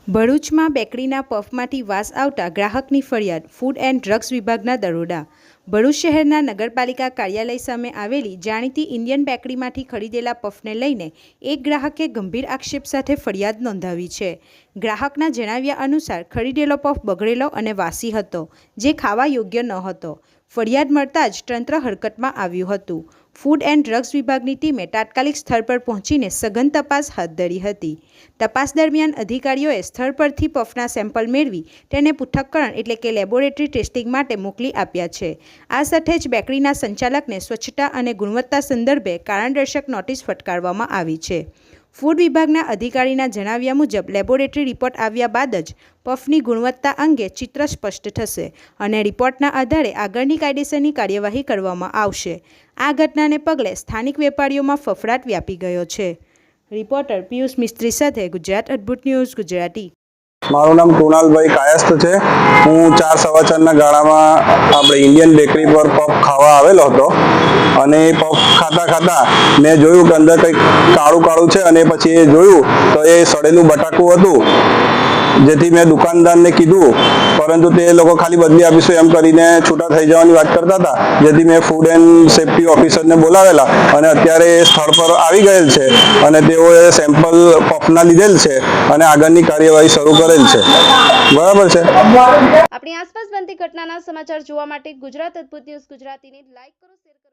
ભરૂચમાં બેકરીના પફમાંથી વાસ આવતા ગ્રાહકની ફરિયાદ, ફૂડ એન્ડ ડ્રગ્સ વિભાગના દરોડા। ભરૂચ શહેરના નગરપાલિકા કાર્યાલય સામે આવેલી જાણીતી ઇન્ડિયન બેકરીમાંથી ખરીદેલા પફને લઈને એક ગ્રાહકે ગંભીર આક્ષેપ સાથે ફરિયાદ નોંધાવી છે। ગ્રાહકના જણાવ્યા અનુસાર ખરીદેલો પફ બગડેલો અને વાસી હતો, જે ખાવા યોગ્ય ન હતો। ફરિયાદ મળતા જ તંત્ર હરકતમાં આવ્યું હતું। ફૂડ એન્ડ ડ્રગ્સ વિભાગની ટીમે તાત્કાલિક સ્થળ પર પહોંચીને સઘન તપાસ હાથ ધરી હતી। તપાસ દરમિયાન અધિકારીઓએ સ્થળ પરથી પફના સેમ્પલ મેળવી તેને પૃથ્થકરણ એટલે કે લેબોરેટરી ટેસ્ટિંગ માટે મોકલી આપ્યા છે। આ સાથે જ બેકરીના સંચાલકને સ્વચ્છતા અને ગુણવત્તા સંદર્ભે કારણદર્શક નોટિસ ફટકારવામાં આવી છે। ફૂડ વિભાગના અધિકારીના જણાવ્યા મુજબ લેબોરેટરી રિપોર્ટ આવ્યા બાદ જ પફની ગુણવત્તા અંગે ચિત્ર સ્પષ્ટ થશે અને રિપોર્ટના આધારે આગળની કાયદેસરની કાર્યવાહી કરવામાં આવશે। આ ઘટનાને પગલે સ્થાનિક વેપારીઓમાં ફફડાટ વ્યાપી ગયો છે। રિપોર્ટર પિયુષ મિસ્ત્રી સાથે ગુજરાત અદ્ભુત ન્યૂઝ ગુજરાતી। મારું નામ કૃણાલભાઈ કાયસ્થ છે। હું 4:15 ગાળામાં આપણે ઇન્ડિયન બેકરી પર પફ ખાવા આવેલો હતો અને પફ ખાતા મેં જોયું કે અંદર કંઈક કાળું છે અને પછી એ જોયું તો એ સડેલું બટાકું હતું, જેથી મેં દુકાનદારને કીધું, પરંતુ તે લોકો ખાલી બદલી આપીશું એમ કરીને છૂટા થઈ જવાની વાત કરતા હતા, જેથી મેં ફૂડ એન્ડ સેફ્ટી ઓફિસરને બોલાવેલા અને અત્યારે સ્થળ પર આવી ગયેલ છે અને તેઓએ સેમ્પલ પફના લીધેલ છે અને આગળની કાર્યવાહી શરૂ કરેલ છે। બરાબર છે। આપણી આસપાસ બનતી ઘટનાના સમાચાર જોવા માટે ગુજરાત અદ્ભુત ન્યૂઝ ગુજરાતીને લાઈક કરો, શેર કરો।